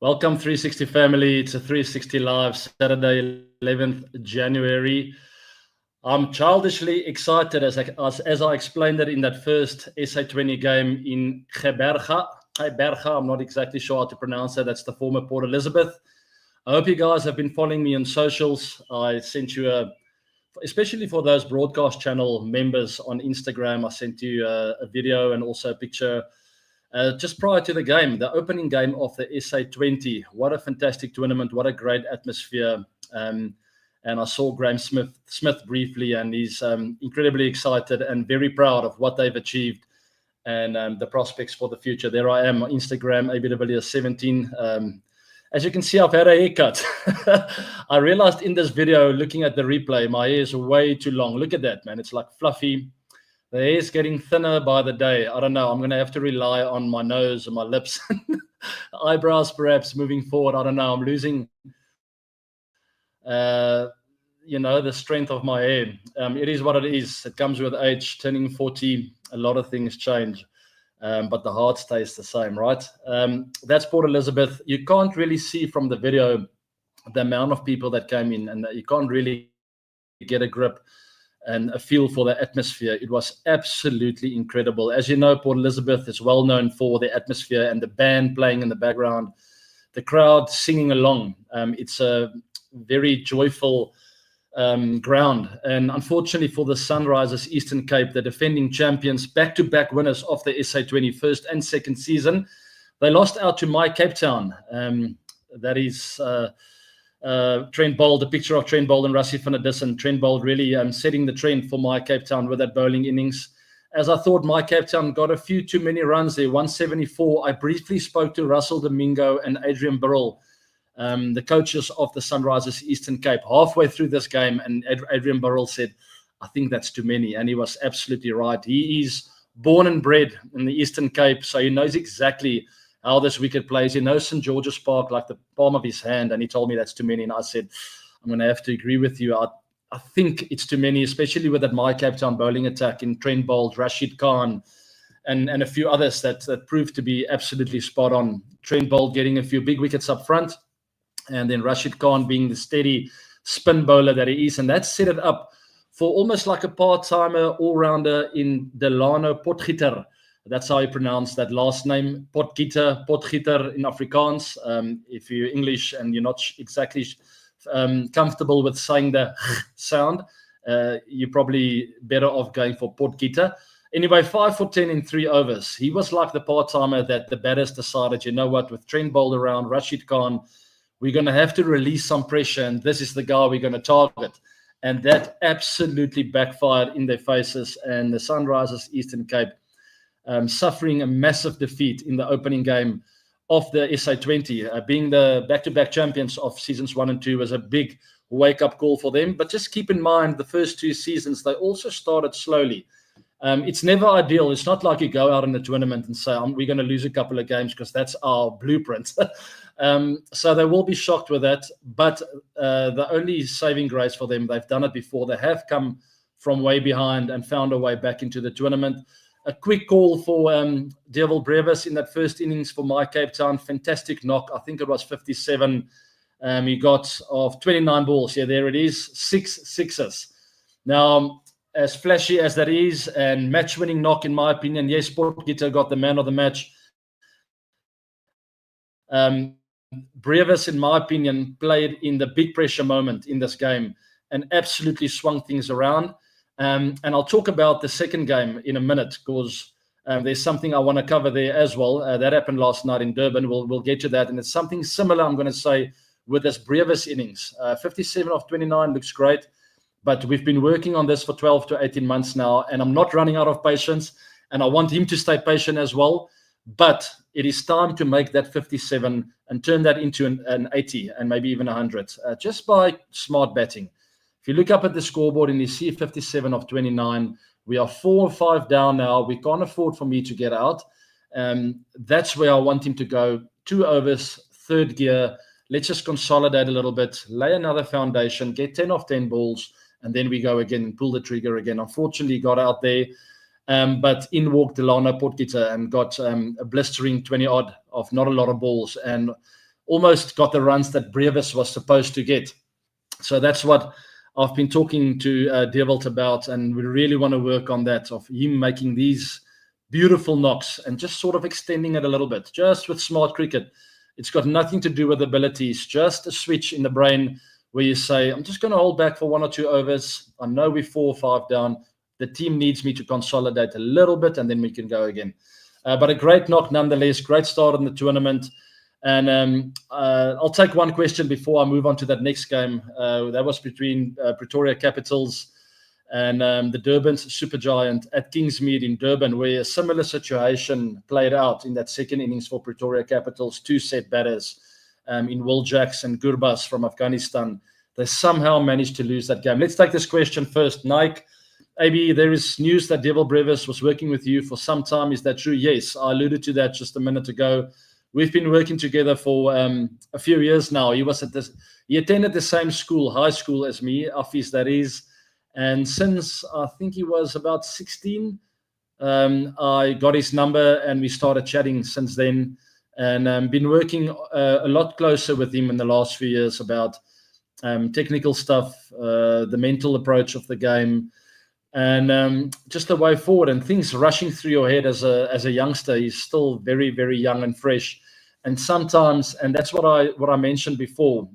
Welcome 360 family. It's a 360 Live, Saturday, 11th January. I'm childishly excited as I explained it in that first SA20 game in Geberga. I'm not exactly sure how to pronounce that. That's the former Port Elizabeth. I hope you guys have been following me on socials. I sent you especially for those broadcast channel members on Instagram, I sent you a video and also a picture just prior to the game, the opening game of the SA20. What a fantastic tournament. What a great atmosphere. And I saw Graham Smith briefly, and he's incredibly excited and very proud of what they've achieved and the prospects for the future. There I am on Instagram, ABW17. As you can see, I've had a haircut. I realized in this video, looking at the replay, my hair is way too long. Look at that, man. It's like fluffy. The hair is getting thinner by the day. I don't know. I'm going to have to rely on my nose and my lips. Eyebrows, perhaps, moving forward. I don't know. I'm losing, the strength of my hair. It is what it is. It comes with age. Turning 40, a lot of things change. But the heart stays the same, right? That's Port Elizabeth. You can't really see from the video the amount of people that came in, and you can't really get a grip and a feel for the atmosphere. It was absolutely incredible. As you know, Port Elizabeth is well known for the atmosphere and the band playing in the background, the crowd singing along. It's a very joyful ground. And unfortunately for the Sunrisers Eastern Cape, the defending champions, back-to-back winners of the SA20 first and second season, they lost out to my Cape Town. That is Trent Bold, a picture of Trent Bold and Rassie van der Dussen. Trent Bold really setting the trend for my Cape Town with that bowling innings. As I thought, my Cape Town got a few too many runs there, 174. I briefly spoke to Russell Domingo and Adrian Burrell, the coaches of the Sunrisers Eastern Cape, halfway through this game, and Adrian Burrell said, I think that's too many, and he was absolutely right. He is born and bred in the Eastern Cape, so he knows exactly how this wicket plays. He knows St. George's Park like the palm of his hand, and he told me that's too many, and I said, I'm going to have to agree with you. I think it's too many, especially with that my Cape Town bowling attack in Trent Bold, Rashid Khan, and a few others that proved to be absolutely spot on. Trent Bold getting a few big wickets up front, and then Rashid Khan being the steady spin bowler that he is. And that set it up for almost like a part-timer all-rounder in Delano Potgieter. That's how you pronounce that last name, Potgieter in Afrikaans. If you're English and you're not exactly comfortable with saying the sound, you're probably better off going for Potgieter. Anyway, 5 for 10 in 3 overs. He was like the part-timer that the batters decided, you know what, with Trent Bold around, Rashid Khan, we're going to have to release some pressure, and this is the guy we're going to target. And that absolutely backfired in their faces, and the Sunrisers Eastern Cape suffering a massive defeat in the opening game of the SA20. Being the back-to-back champions of seasons 1 and 2 was a big wake-up call for them. But just keep in mind, the first 2 seasons, they also started slowly. It's never ideal. It's not like you go out in the tournament and say, we're going to lose a couple of games because that's our blueprint. So they will be shocked with that. But the only saving grace for them, they've done it before. They have come from way behind and found a way back into the tournament. A quick call for Devil Brevis in that first innings for my Cape Town. Fantastic knock. I think it was 57. He got of 29 balls. Yeah, there it is. 6 sixes. Now, as flashy as that is, and match-winning knock, in my opinion, yes, Potgieter got the man of the match. Brevis, in my opinion, played in the big pressure moment in this game and absolutely swung things around. And I'll talk about the second game in a minute because there's something I want to cover there as well. That happened last night in Durban. We'll get to that. And it's something similar, I'm going to say, with this Brevis innings. 57 of 29 looks great. But we've been working on this for 12 to 18 months now, and I'm not running out of patience, and I want him to stay patient as well. But it is time to make that 57 and turn that into an 80 and maybe even 100, just by smart batting. If you look up at the scoreboard and you see 57 of 29, we are 4 or 5 down now. We can't afford for me to get out. That's where I want him to go. 2 overs, third gear. Let's just consolidate a little bit, lay another foundation, get 10 of 10 balls, and then we go again and pull the trigger again. Unfortunately, he got out there, but in walked Delano Potgieter and got a blistering 20-odd of not a lot of balls. And almost got the runs that Brevis was supposed to get. So that's what I've been talking to Develt about, and we really want to work on that, of him making these beautiful knocks and just sort of extending it a little bit, just with smart cricket. It's got nothing to do with abilities, just a switch in the brain where you say, I'm just going to hold back for 1 or 2 overs. I know we're 4 or 5 down. The team needs me to consolidate a little bit, and then we can go again. But a great knock nonetheless, great start in the tournament. And I'll take one question before I move on to that next game. That was between Pretoria Capitals and the Durban Supergiant at Kingsmead in Durban, where a similar situation played out in that second innings for Pretoria Capitals. 2 set batters in Will Jacks and Gurbaz from Afghanistan. They somehow managed to lose that game. Let's take this question first. Nike, AB, there is news that Devil Brevis was working with you for some time. Is that true? Yes, I alluded to that just a minute ago. We've been working together for a few years now. He attended the same school, high school as me, Afis that is. And since I think he was about 16, I got his number and we started chatting since then. And been working a lot closer with him in the last few years about technical stuff, the mental approach of the game, and just the way forward and things rushing through your head as a youngster. He's still very, very young and fresh. And sometimes, and that's what I mentioned before,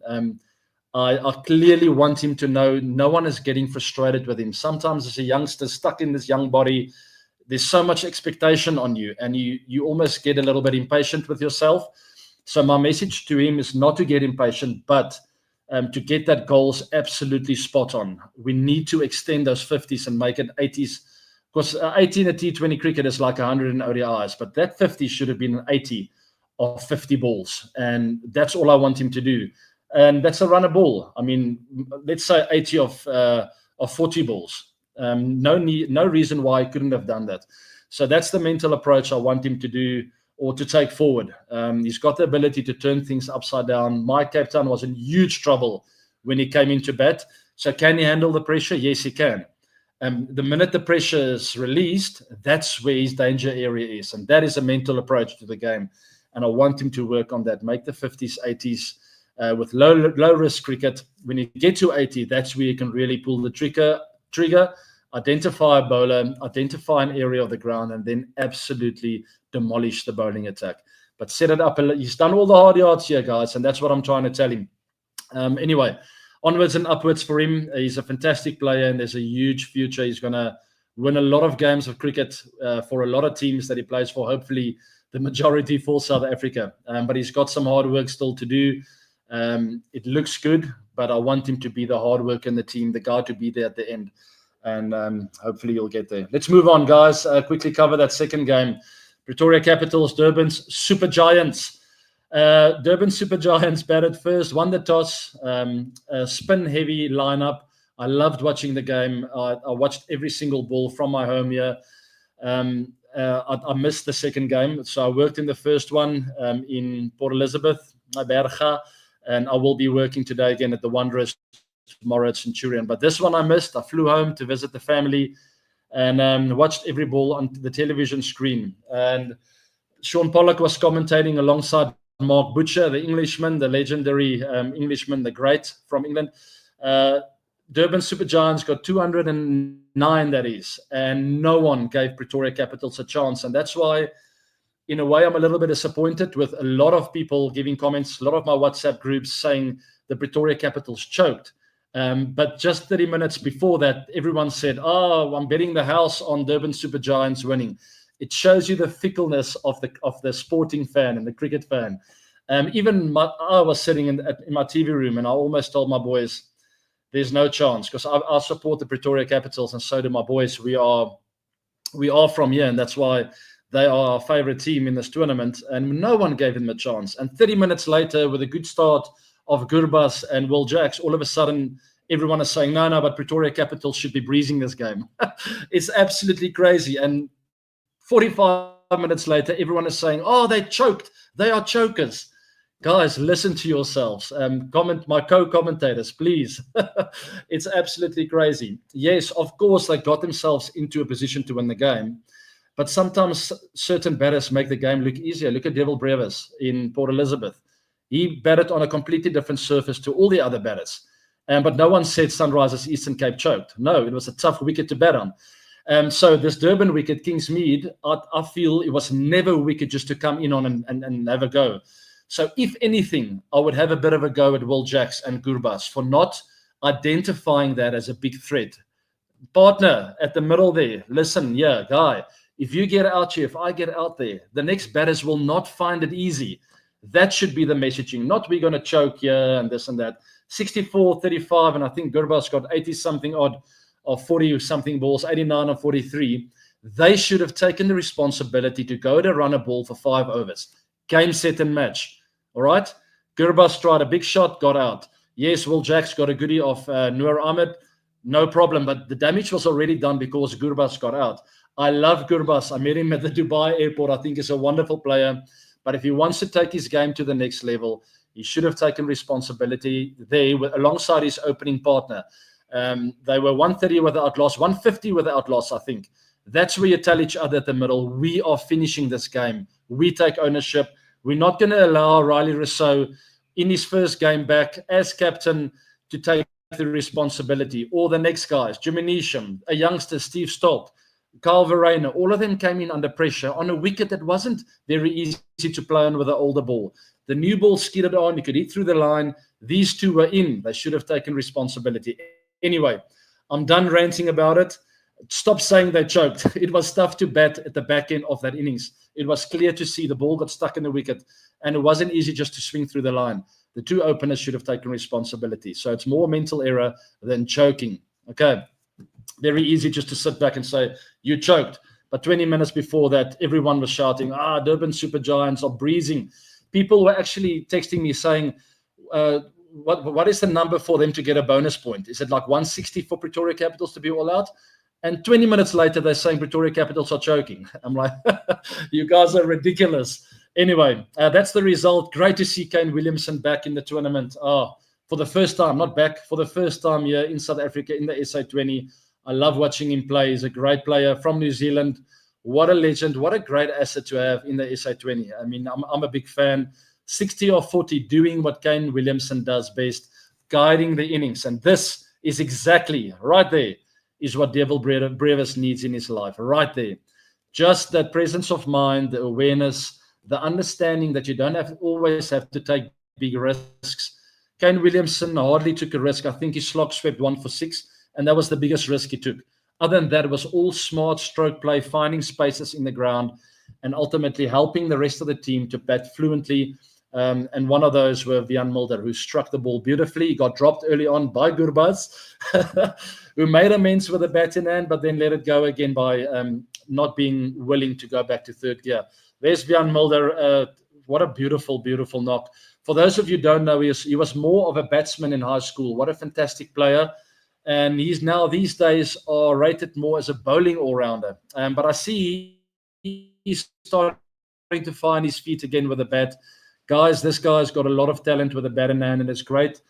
I clearly want him to know no one is getting frustrated with him. Sometimes as a youngster stuck in this young body, there's so much expectation on you, and you almost get a little bit impatient with yourself. So my message to him is not to get impatient, but to get that goals absolutely spot on. We need to extend those 50s and make it 80s, because 80 in a T20 cricket is like 100 in ODIs, but that 50 should have been an 80 of 50 balls, and that's all I want him to do. And that's a runner ball. I mean, let's say 80 of 40 balls. No reason why he couldn't have done that. So that's the mental approach I want him to do or to take forward. He's got the ability to turn things upside down. My captain was in huge trouble when he came into bat. So can he handle the pressure? Yes, he can. The minute the pressure is released, that's where his danger area is. And that is a mental approach to the game. And I want him to work on that, make the 50s, 80s with low risk cricket. When you get to 80, that's where you can really pull the trigger, identify a bowler, identify an area of the ground, and then absolutely demolish the bowling attack. But set it up. He's done all the hard yards here, guys, and that's what I'm trying to tell him. Anyway, onwards and upwards for him. He's a fantastic player, and there's a huge future. He's going to win a lot of games of cricket for a lot of teams that he plays for, hopefully the majority for South Africa. But he's got some hard work still to do. It looks good, but I want him to be the hard work in the team, the guy to be there at the end. And hopefully you'll get there. Let's move on, guys. Quickly cover that second game. Pretoria Capitals, Durban's Supergiants. Durban Supergiants batted first, won the toss, spin-heavy lineup. I loved watching the game. I watched every single ball from my home here. I missed the second game, so I worked in the first one in Port Elizabeth, Berga, and I will be working today again at the Wanderers tomorrow at Centurion. But this one I missed. I flew home to visit the family and watched every ball on the television screen. And Sean Pollock was commentating alongside Mark Butcher, the Englishman, the legendary Englishman, the great from England. Durban Supergiants got 209, that is, and no one gave Pretoria Capitals a chance. And that's why, in a way, I'm a little bit disappointed with a lot of people giving comments, a lot of my WhatsApp groups saying the Pretoria Capitals choked. But just 30 minutes before that, everyone said, oh, I'm betting the house on Durban Supergiants winning. It shows you the fickleness of the sporting fan and the cricket fan. I was sitting in my TV room and I almost told my boys, there's no chance, because I support the Pretoria Capitals and so do my boys. We are from here, and that's why they are our favorite team in this tournament, and no one gave them a chance. And 30 minutes later, with a good start of Gurbaz and Will Jacks, all of a sudden, everyone is saying, no, but Pretoria Capitals should be breezing this game. It's absolutely crazy. And 45 minutes later, everyone is saying, oh, they choked. They are chokers. Guys, listen to yourselves. My co-commentators, please. It's absolutely crazy. Yes, of course, they got themselves into a position to win the game. But sometimes certain batters make the game look easier. Look at Devil Brevis in Port Elizabeth. He batted on a completely different surface to all the other batters. But no one said Sunrisers Eastern Cape choked. No, it was a tough wicket to bat on. So this Durban wicket, Kingsmead, I feel it was never a wicket just to come in on and have a go. So if anything, I would have a bit of a go at Will Jacks and Gurbaz for not identifying that as a big threat. Partner at the middle there, listen, yeah, guy, if you get out here, if I get out there, the next batters will not find it easy. That should be the messaging, not we're going to choke here and this and that. 64, 35, and I think Gurbaz got 80-something odd or 40-something balls, 89 or 43. They should have taken the responsibility to go to run a ball for 5 overs. Game, set, and match. All right? Gurbaz tried a big shot, got out. Yes, Will Jacks got a goodie off Noor Ahmed. No problem, but the damage was already done because Gurbaz got out. I love Gurbaz. I met him at the Dubai airport. I think he's a wonderful player. But if he wants to take his game to the next level, he should have taken responsibility there alongside his opening partner. They were 130 without loss, 150 without loss, I think. That's where you tell each other at the middle, we are finishing this game. We take ownership. We're not going to allow Riley Rousseau in his first game back as captain to take the responsibility. Or the next guys, Jimmy Neesham, a youngster, Steve Stolt, Carl Verreynne, all of them came in under pressure on a wicket that wasn't very easy to play on with the older ball. The new ball skidded on. You could hit through the line. These two were in. They should have taken responsibility. Anyway, I'm done ranting about it. Stop saying they choked. It was tough to bat at the back end of that innings. It was clear to see the ball got stuck in the wicket, and it wasn't easy just to swing through the line. The two openers should have taken responsibility. So it's more mental error than choking. Okay. Very easy just to sit back and say, you choked. But 20 minutes before that, everyone was shouting, Durban Super Giants are breezing. People were actually texting me saying, what is the number for them to get a bonus point? Is it like 160 for Pretoria Capitals to be all out? And 20 minutes later, they're saying Pretoria Capitals are choking. I'm like, you guys are ridiculous. Anyway, that's the result. Great to see Kane Williamson back in the tournament. For the first time, not back, for the first time here in South Africa in the SA20. I love watching him play. He's a great player from New Zealand. What a legend. What a great asset to have in the SA20. I mean, I'm a big fan. 60 or 40, doing what Kane Williamson does best, guiding the innings. And this is exactly, right there, is what Devil Brevis needs in his life. Right there. Just that presence of mind, the awareness, the understanding that you don't always have to take big risks. Kane Williamson hardly took a risk. I think he slog swept 1 for 6. And that was the biggest risk he took. Other than that, it was all smart stroke play, finding spaces in the ground, and ultimately helping the rest of the team to bat fluently. And one of those were Wiaan Mulder, who struck the ball beautifully. He got dropped early on by Gurbaz, who made amends with a bat in hand, but then let it go again by not being willing to go back to third gear. There's Wiaan Mulder. What a beautiful, beautiful knock. For those of you who don't know, he was more of a batsman in high school. What a fantastic player. And he's now these days are rated more as a bowling all-rounder. But I see he's starting to find his feet again with a bat. Guys, this guy's got a lot of talent with a bat in hand, and it's great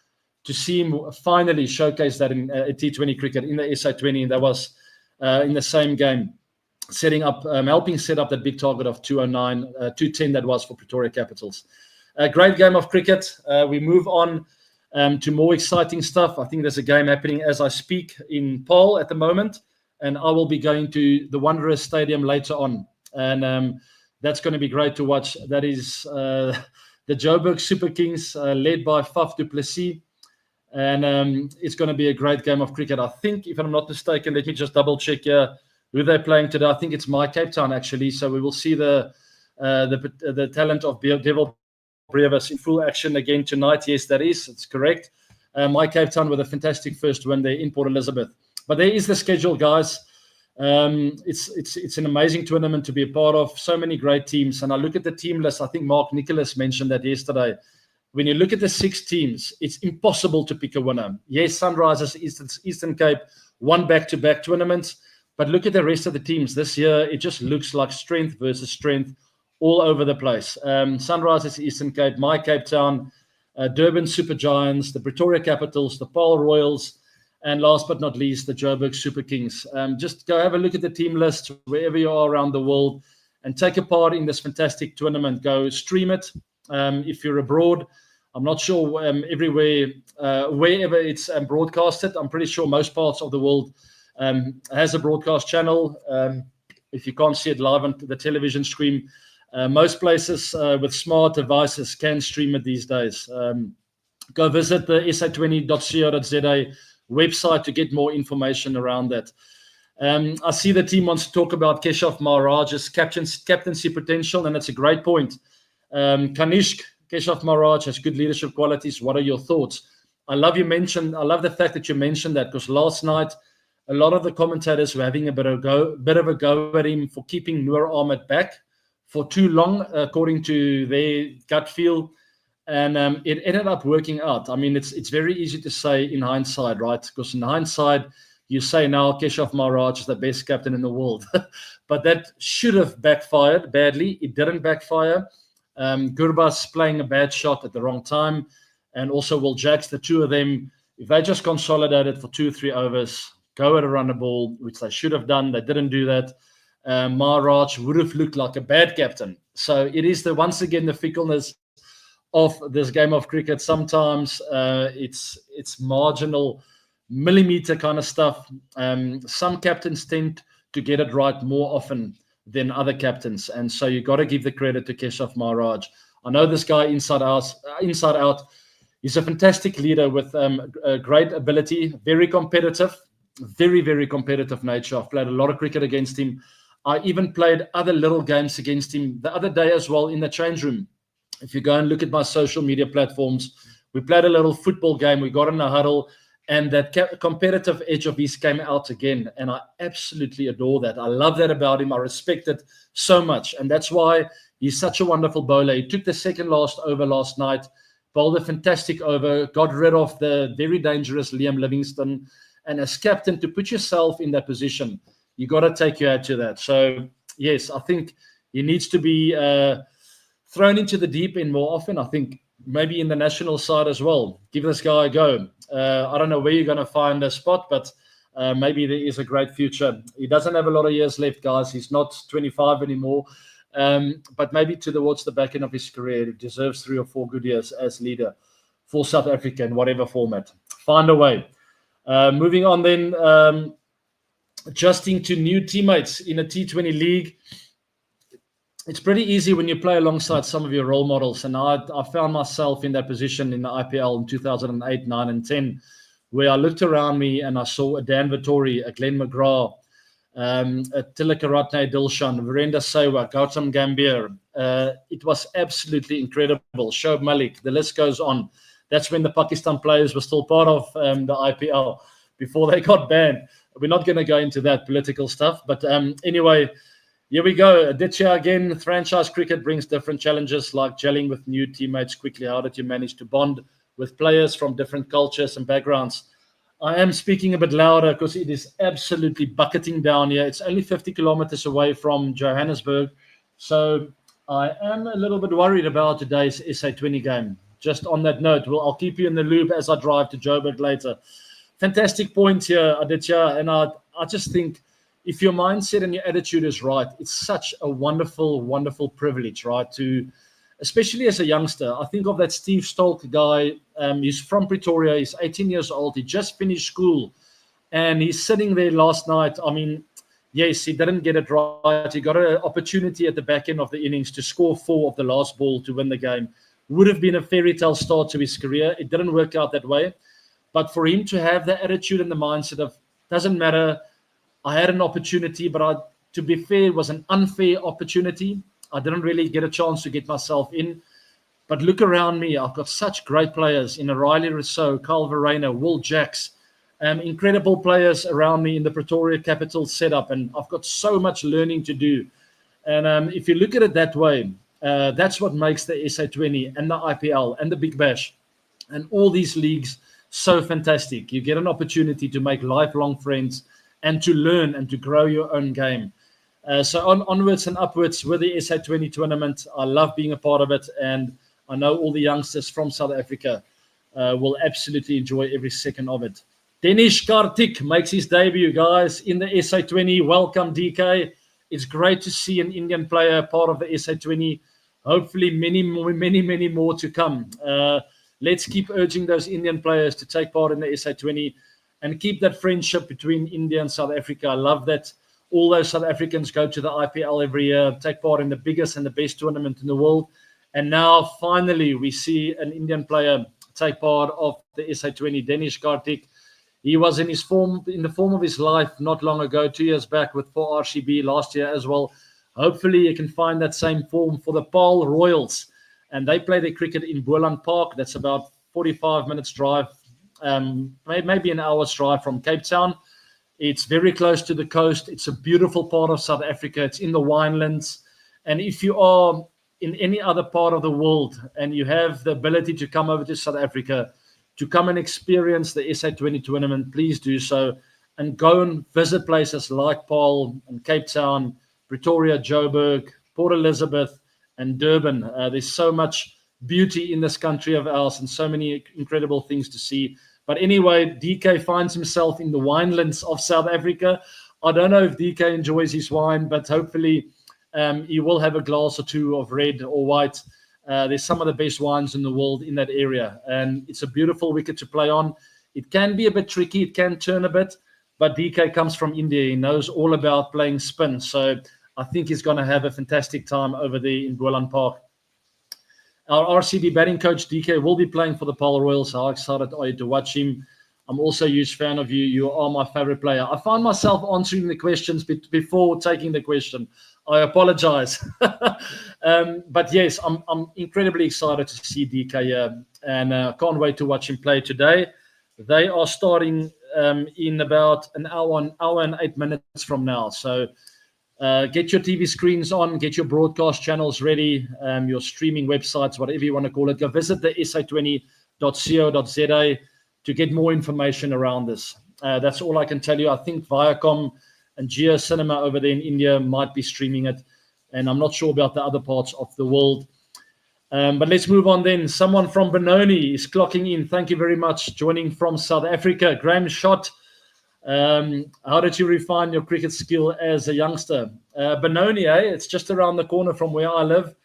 to see him finally showcase that in T20 cricket in the SA20. And that was in the same game, helping set up that big target of 209, 210 that was for Pretoria Capitals. A great game of cricket. We move on to more exciting stuff. I think there's a game happening as I speak in Paarl at the moment, and I will be going to the Wanderers Stadium later on, and that's going to be great to watch. That is the Joburg Super Kings, led by Faf du Plessis, and it's going to be a great game of cricket. I think, if I'm not mistaken, let me just double check here who they're playing today. I think it's my Cape Town actually, so we will see the talent of Devil Brevis in full action again tonight. Yes, that is. It's correct. My Cape Town with a fantastic first win there in Port Elizabeth. But there is the schedule, guys. It's an amazing tournament to be a part of. So many great teams. And I look at the team list. I think Mark Nicholas mentioned that yesterday. When you look at the 6 teams, it's impossible to pick a winner. Yes, Sunrisers, Eastern Cape won back-to-back tournaments. But look at the rest of the teams. This year, it just looks like strength versus strength all over the place. Sunrisers, Eastern Cape, my Cape Town, Durban Super Giants, the Pretoria Capitals, the Paarl Royals, and last but not least, the Joburg Super Kings. Just go have a look at the team list wherever you are around the world and take a part in this fantastic tournament. Go stream it if you're abroad. I'm not sure everywhere, wherever it's broadcasted. I'm pretty sure most parts of the world has a broadcast channel. If you can't see it live on the television screen, most places with smart devices can stream it these days. Go visit the sa20.co.za website to get more information around that. I see the team wants to talk about Keshav Maharaj's captaincy potential, and that's a great point. Kanishk, Keshav Maharaj has good leadership qualities. What are your thoughts? I love the fact that you mentioned that, because last night a lot of the commentators were having a bit of a go at him for keeping Noor Ahmed back for too long, according to their gut feel. And it ended up working out. I mean, it's very easy to say in hindsight, right? Because in hindsight, you say now Keshav Maharaj is the best captain in the world. But that should have backfired badly. It didn't backfire. Gurbaz playing a bad shot at the wrong time. And also Will Jacks, the two of them, if they just consolidated for 2-3 overs, go at a run the ball, which they should have done. They didn't do that. Maharaj would have looked like a bad captain. So it is once again the fickleness of this game of cricket. Sometimes it's marginal millimeter kind of stuff. Some captains tend to get it right more often than other captains, and so you got to give the credit to Keshav Maharaj. I know this guy inside out. He's a fantastic leader with a great ability, very competitive, very, very competitive nature. I've played a lot of cricket against him. I even played other little games against him the other day as well in the change room. If you go and look at my social media platforms, we played a little football game. We got in a huddle, and that competitive edge of his came out again. And I absolutely adore that. I love that about him. I respect it so much. And that's why he's such a wonderful bowler. He took the second last over last night, bowled a fantastic over, got rid of the very dangerous Liam Livingstone. And as captain, to put yourself in that position, you got to take your hat to that. So, yes, I think he needs to be thrown into the deep end more often. I think maybe in the national side as well. Give this guy a go. I don't know where you're going to find a spot, but maybe there is a great future. He doesn't have a lot of years left, guys. He's not 25 anymore. But maybe towards the back end of his career, he deserves 3 or 4 good years as leader for South Africa in whatever format. Find a way. Moving on then, adjusting to new teammates in a T20 league. It's pretty easy when you play alongside some of your role models. And I found myself in that position in the IPL in 2008, 9 and 10, where I looked around me and I saw a Dan Vittori, a Glenn McGrath, a Tilakaratne Dilshan, Virendra Sehwag, Gautam Gambhir. It was absolutely incredible. Shoaib Malik, the list goes on. That's when the Pakistan players were still part of the IPL before they got banned. We're not going to go into that political stuff. But anyway, here we go. Aditya again. Franchise cricket brings different challenges like gelling with new teammates quickly. How did you manage to bond with players from different cultures and backgrounds? I am speaking a bit louder because it is absolutely bucketing down here. It's only 50 kilometers away from Johannesburg. So I am a little bit worried about today's SA20 game. Just on that note, I'll keep you in the loop as I drive to Joburg later. Fantastic point here, Aditya. And I just think if your mindset and your attitude is right, it's such a wonderful, wonderful privilege, right? Especially as a youngster. I think of that Steve Stolk guy. He's from Pretoria. He's 18 years old. He just finished school. And he's sitting there last night. I mean, yes, he didn't get it right. He got an opportunity at the back end of the innings to score 4 of the last ball to win the game. Would have been a fairy tale start to his career. It didn't work out that way. But for him to have the attitude and the mindset of, doesn't matter, I had an opportunity, but to be fair, it was an unfair opportunity. I didn't really get a chance to get myself in. But look around me. I've got such great players in Riley Rousseau, Carl Verreynne, Will Jacks, incredible players around me in the Pretoria Capital setup. And I've got so much learning to do. And if you look at it that way, that's what makes the SA20 and the IPL and the Big Bash and all these leagues so fantastic. You get an opportunity to make lifelong friends and to learn and to grow your own game. So onwards and upwards with the SA20 tournament. I love being a part of it, and I know all the youngsters from South Africa will absolutely enjoy every second of it. Denish Karthik makes his debut, guys, in the SA20. Welcome, DK. It's great to see an Indian player part of the SA20. Hopefully many more to come. let's keep urging those Indian players to take part in the SA20 and keep that friendship between India and South Africa. I love that all those South Africans go to the IPL every year, take part in the biggest and the best tournament in the world. And now, finally, we see an Indian player take part of the SA20, Danish Karthik. He was in the form of his life not long ago, 2 years back for RCB last year as well. Hopefully, you can find that same form for the Paarl Royals. And they play their cricket in Boland Park. That's about 45 minutes drive, maybe an hour's drive from Cape Town. It's very close to the coast. It's a beautiful part of South Africa. It's in the winelands. And if you are in any other part of the world and you have the ability to come over to South Africa to come and experience the SA20 tournament, please do so. And go and visit places like Paarl and Cape Town, Pretoria, Joburg, Port Elizabeth, and Durban. There's so much beauty in this country of ours and so many incredible things to see. But anyway, DK finds himself in the winelands of South Africa. I don't know if DK enjoys his wine, but hopefully he will have a glass or two of red or white. There's some of the best wines in the world in that area. And it's a beautiful wicket to play on. It can be a bit tricky. It can turn a bit. But DK comes from India. He knows all about playing spin. So I think he's going to have a fantastic time over there in Boland Park. Our RCB batting coach, DK, will be playing for the Paarl Royals. How excited are you to watch him? I'm also a huge fan of you. You are my favorite player. I find myself answering the questions before taking the question. I apologize. But yes, I'm incredibly excited to see DK here, and can't wait to watch him play today. They are starting in about an hour and 8 minutes from now. So get your TV screens on, get your broadcast channels ready, your streaming websites, whatever you want to call it. Go visit the sa20.co.za to get more information around this. That's all I can tell you. I think Viacom and Jio Cinema over there in India might be streaming it, and I'm not sure about the other parts of the world. But let's move on then. Someone from Benoni is clocking in. Thank you very much. Joining from South Africa, Graham Shott. How did you refine your cricket skill as a youngster? Benoni, it's just around the corner from where I live.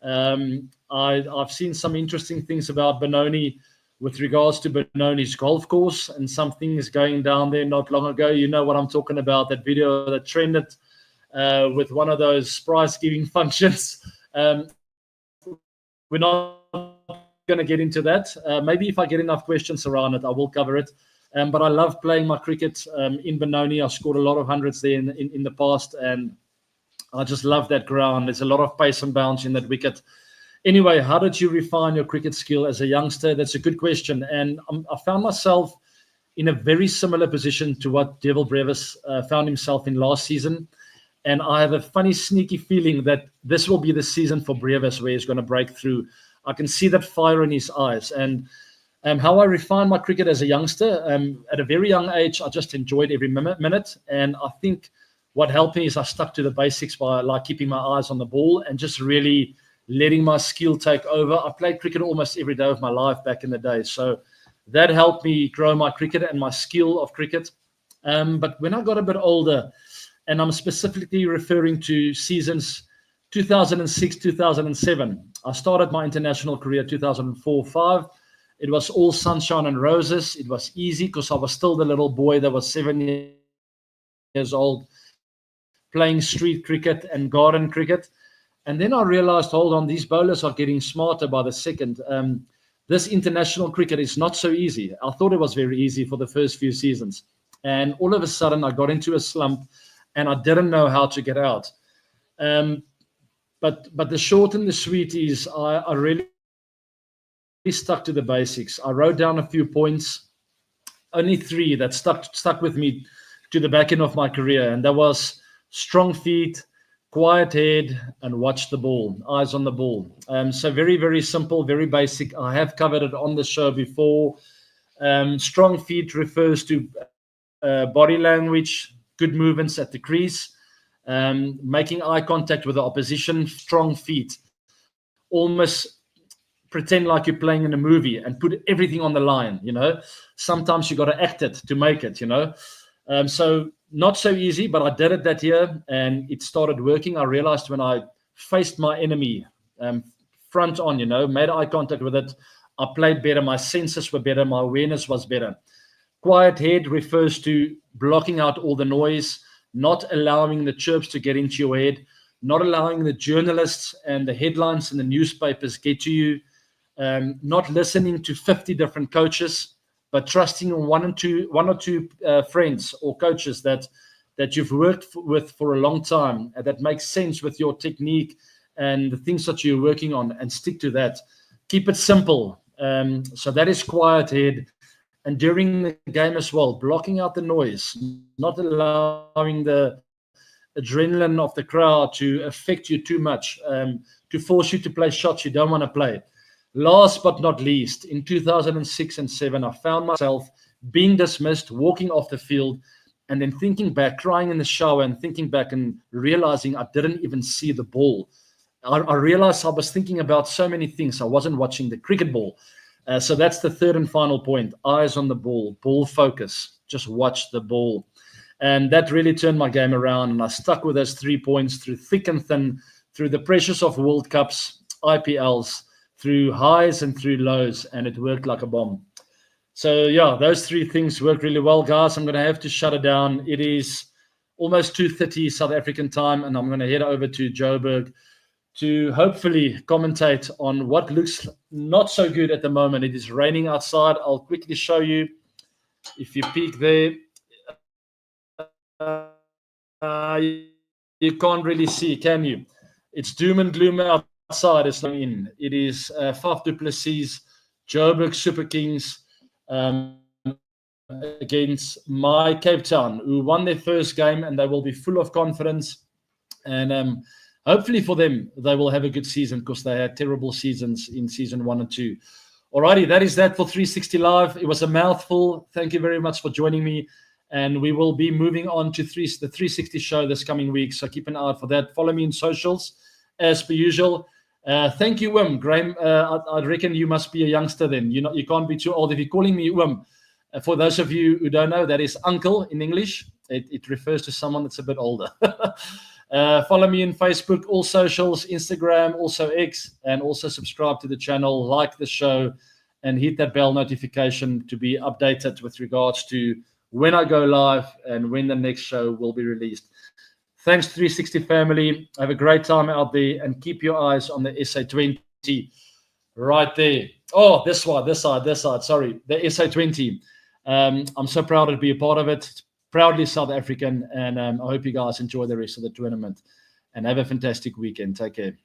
I've seen some interesting things about Benoni with regards to Benoni's golf course and some things going down there not long ago. You know what I'm talking about, that video that trended with one of those prize-giving functions. We're not going to get into that. Maybe if I get enough questions around it, I will cover it. But I love playing my cricket in Benoni. I've scored a lot of hundreds there in the past, and I just love that ground. There's a lot of pace and bounce in that wicket. Anyway, how did you refine your cricket skill as a youngster? That's a good question. And I found myself in a very similar position to what Devil Brevis found himself in last season. And I have a funny, sneaky feeling that this will be the season for Brevis where he's going to break through. I can see that fire in his eyes. And how I refined my cricket as a youngster, at a very young age, I just enjoyed every minute. And I think what helped me is I stuck to the basics by like keeping my eyes on the ball and just really letting my skill take over. I played cricket almost every day of my life back in the day. So that helped me grow my cricket and my skill of cricket. But when I got a bit older, and I'm specifically referring to seasons 2006, 2007, I started my international career 2004-05. It was all sunshine and roses. It was easy because I was still the little boy that was 7 years old, playing street cricket and garden cricket. And then I realized, hold on, these bowlers are getting smarter by the second. This international cricket is not so easy. I thought it was very easy for the first few seasons. And all of a sudden, I got into a slump and I didn't know how to get out. But the short and the sweet is I really stuck to the basics. I wrote down a few points, only 3 that stuck with me to the back end of my career. And that was strong feet, quiet head, and watch the ball, eyes on the ball. So very, very simple, very basic. I have covered it on the show before. Strong feet refers to body language, good movements at the crease, making eye contact with the opposition, strong feet. Almost pretend like you're playing in a movie and put everything on the line, you know. Sometimes you got to act it to make it, you know. So not so easy, but I did it that year and it started working. I realized when I faced my enemy front on, you know, made eye contact with it, I played better. My senses were better. My awareness was better. Quiet head refers to blocking out all the noise, not allowing the chirps to get into your head, not allowing the journalists and the headlines in the newspapers get to you, not listening to 50 different coaches, but trusting in one or two friends or coaches that you've worked with for a long time, that makes sense with your technique and the things that you're working on, and stick to that. Keep it simple. So that is quiet head. And during the game as well, blocking out the noise, not allowing the adrenaline of the crowd to affect you too much, to force you to play shots you don't want to play. Last but not least, in 2006 and 2007, I found myself being dismissed, walking off the field, and then thinking back, crying in the shower and thinking back and realizing I didn't even see the ball. I realized I was thinking about so many things. I wasn't watching the cricket ball. So that's the third and final point. Eyes on the ball, ball focus, just watch the ball. And that really turned my game around. And I stuck with those 3 points through thick and thin, through the pressures of World Cups, IPLs, through highs and through lows. And it worked like a bomb. So, yeah, those 3 things worked really well, guys. I'm going to have to shut it down. It is almost 2:30 South African time, and I'm going to head over to Joburg to hopefully commentate on what looks not so good at the moment. It is raining outside. I'll quickly show you. If you peek there, you can't really see, can you? It's doom and gloom outside. It's in. It is Faf du Plessis, Joburg Super Kings against my Cape Town, who won their first game, and they will be full of confidence. And hopefully for them, they will have a good season, because they had terrible seasons in season 1 and 2. Alrighty, that is that for 360 Live. It was a mouthful. Thank you very much for joining me. And we will be moving on to the 360 show this coming week. So keep an eye out for that. Follow me in socials as per usual. Thank you, Wim. Graham, I reckon you must be a youngster then. You can't be too old. If you're calling me Wim, for those of you who don't know, that is uncle in English. It refers to someone that's a bit older. Follow me in Facebook, all socials, Instagram, also X, and also subscribe to the channel, like the show, and hit that bell notification to be updated with regards to when I go live and when the next show will be released. Thanks, 360 family. Have a great time out there, and keep your eyes on the SA20 right there. Oh, this side. Sorry, the SA20. I'm so proud to be a part of it. Proudly South African, and I hope you guys enjoy the rest of the tournament and have a fantastic weekend. Take care.